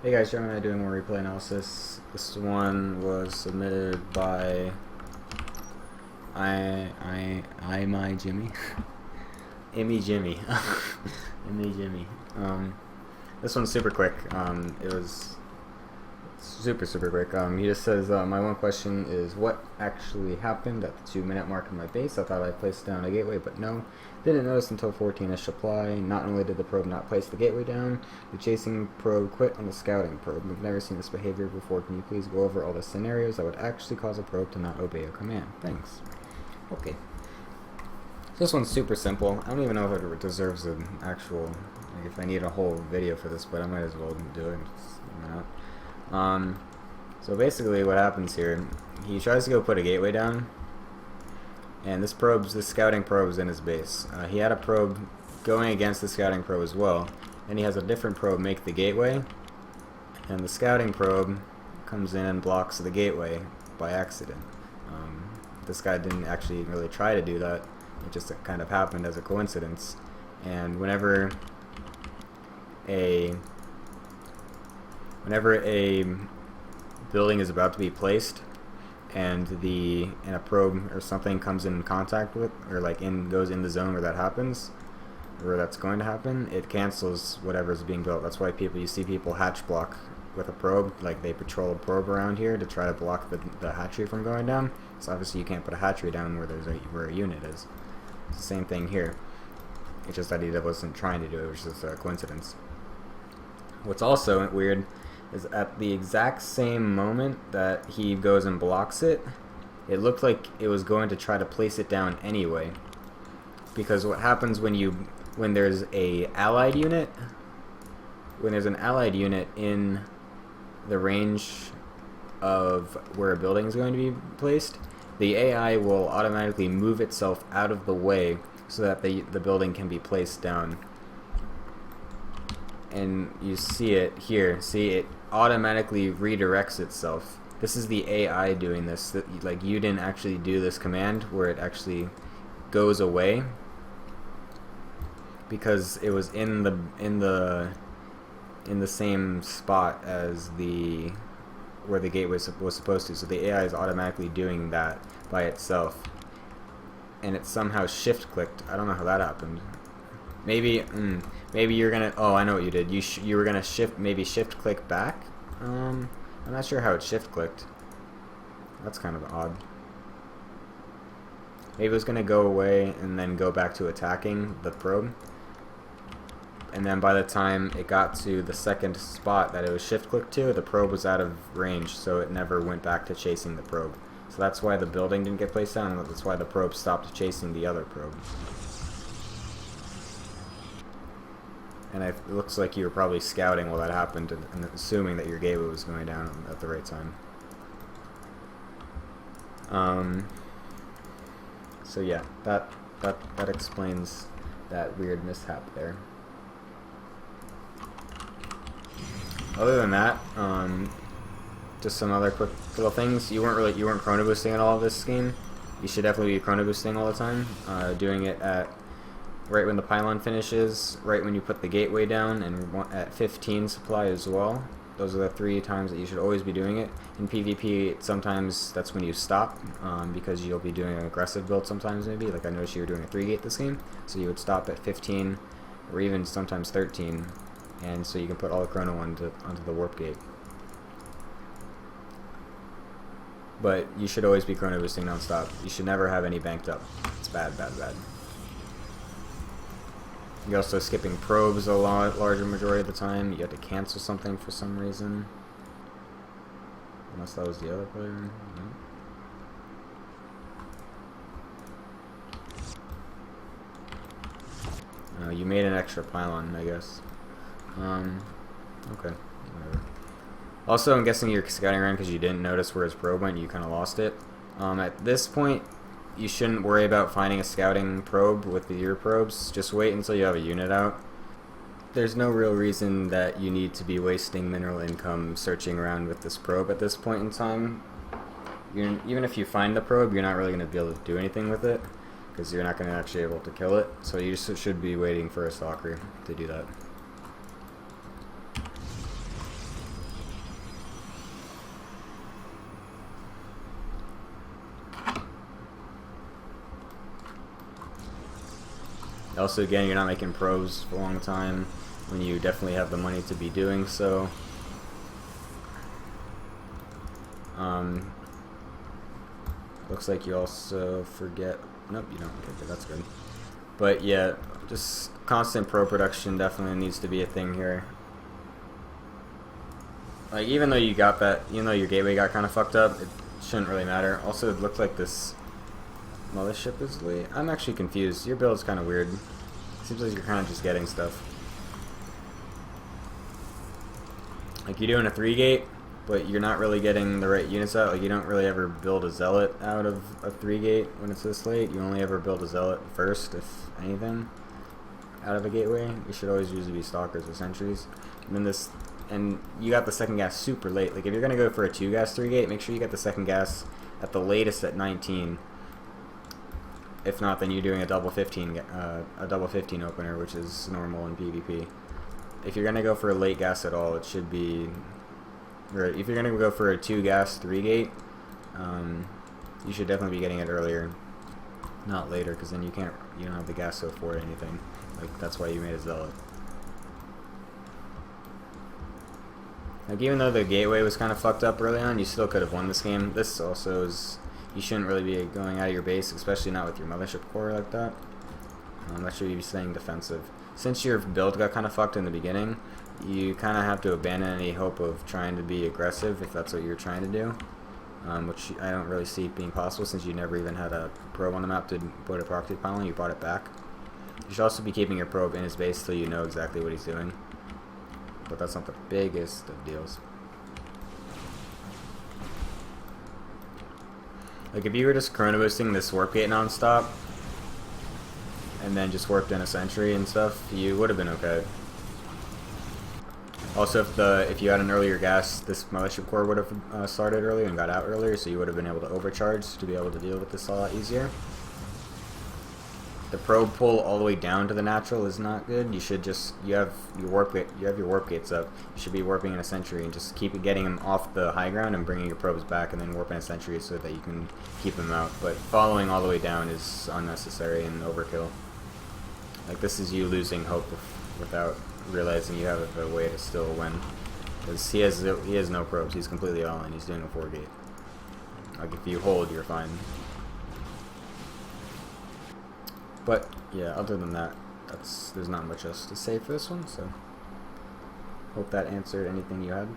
Hey guys, Jeremy and I doing more replay analysis. This one was submitted by imyjimmy. imyjimmy. imyjimmy. This one's super quick. It was super quick. He just says, my one question is what actually happened at the 2-minute mark in my base. I thought I placed down a gateway, but no. Didn't notice until 14ish supply. Not only did the probe not place the gateway down, the chasing probe quit on the scouting probe. We've never seen this behavior before. Can you please go over all the scenarios that would actually cause a probe to not obey a command? Thanks. Okay. So this one's super simple. I don't even know if it deserves an actual, like if I need a whole video for this, but I might as well do it. So basically what happens here, he tries to go put a gateway down, and this scouting probe's in his base. He had a probe going against the scouting probe as well, and he has a different probe make the gateway, and the scouting probe comes in and blocks the gateway by accident. This guy didn't actually really try to do that, it just kind of happened as a coincidence. And whenever a building is about to be placed and a probe or something comes in contact with, or like goes in the zone where that happens, where that's going to happen, it cancels whatever's being built. That's why you see people hatch block with a probe, like they patrol a probe around here to try to block the hatchery from going down. So obviously you can't put a hatchery down where a unit is. It's the same thing here. It's just that he wasn't trying to do it, it was just a coincidence. What's also weird is at the exact same moment that he goes and blocks it, it looked like it was going to try to place it down anyway. Because what happens when there's an allied unit in the range of where a building is going to be placed, the AI will automatically move itself out of the way so that the building can be placed down. And you see it here. See, it automatically redirects itself. This is the AI doing this. Like, you didn't actually do this command where it actually goes away, because it was in the same spot as where the gateway was supposed to. So the AI is automatically doing that by itself, and it somehow shift clicked. I don't know how that happened. Maybe you're gonna. Oh, I know what you did. You were gonna shift click back. I'm not sure how it shift clicked. That's kind of odd. Maybe it was gonna go away and then go back to attacking the probe. And then by the time it got to the second spot that it was shift clicked to, the probe was out of range, so it never went back to chasing the probe. So that's why the building didn't get placed down, and that's why the probe stopped chasing the other probe. And it looks like you were probably scouting while that happened and assuming that your gateway was going down at the right time. So yeah, that explains that weird mishap there. Other than that, just some other quick little things. You weren't chrono boosting at all of this game. You should definitely be chrono boosting all the time. Doing it at right when the pylon finishes, right when you put the gateway down, and at 15 supply as well. Those are the 3 times that you should always be doing it. In PvP, sometimes that's when you stop, because you'll be doing an aggressive build sometimes maybe. Like I noticed you were doing a 3-gate this game, so you would stop at 15, or even sometimes 13, and so you can put all the chrono onto the warp gate. But you should always be chrono boosting non-stop. You should never have any banked up. It's bad. You're also skipping probes a larger majority of the time. You have to cancel something for some reason. Unless that was the other player. No. You made an extra pylon, I guess. Okay, whatever. Also, I'm guessing you're scouting around because you didn't notice where his probe went. You kind of lost it. At this point, you shouldn't worry about finding a scouting probe with your probes. Just wait until you have a unit out. There's no real reason that you need to be wasting mineral income searching around with this probe at this point in time. Even if you find the probe, you're not really going to be able to do anything with it, because you're not going to actually be able to kill it. So you just should be waiting for a stalker to do that. Also, again, you're not making probes for a long time when you definitely have the money to be doing so. Looks like you also forget. Nope, you don't. Okay, good, that's good. But yeah, just constant pro production definitely needs to be a thing here. Like, even though you got that, even though your gateway got kind of fucked up, it shouldn't really matter. Also, it looked like this mothership is late. I'm actually confused. Your build's kind of weird. Seems like you're kind of just getting stuff. Like, you're doing a 3-gate, but you're not really getting the right units out. Like, you don't really ever build a zealot out of a 3-gate when it's this late. You only ever build a zealot first, if anything, out of a gateway. You should always usually be stalkers or sentries. And then this, and you got the second gas super late. Like, if you're gonna go for a 2-gas 3-gate, make sure you get the second gas at the latest at 19. If not, then you're doing a double 15 opener, which is normal in PvP. If you're gonna go for a late gas at all, it should be, or if you're gonna go for a 2-gas 3-gate, you should definitely be getting it earlier, not later, because then you don't have the gas to afford anything. Like, that's why you made a zealot. Like, even though the gateway was kind of fucked up early on, you still could have won this game. This also is, you shouldn't really be going out of your base, especially not with your mothership core like that. That should be staying defensive. Since your build got kind of fucked in the beginning, you kind of have to abandon any hope of trying to be aggressive if that's what you're trying to do, which I don't really see being possible since you never even had a probe on the map to put a proxy pile in. You brought it back. You should also be keeping your probe in his base so you know exactly what he's doing, but that's not the biggest of deals. Like, if you were just chrono boosting this warp gate nonstop and then just warped in a sentry and stuff, you would have been okay. Also, if you had an earlier gas, this mothership core would have started earlier and got out earlier, so you would have been able to overcharge to be able to deal with this a lot easier. The probe pull all the way down to the natural is not good. You should just, you have your warp gates up. You should be warping in a sentry and just keep getting them off the high ground and bringing your probes back, and then warping a sentry so that you can keep them out. But following all the way down is unnecessary and overkill. Like, this is you losing hope without realizing you have a way to still win. Because he has no probes. He's completely all in. He's doing a 4-gate. Like, if you hold, you're fine. But yeah, other than that, there's not much else to say for this one. So hope that answered anything you had.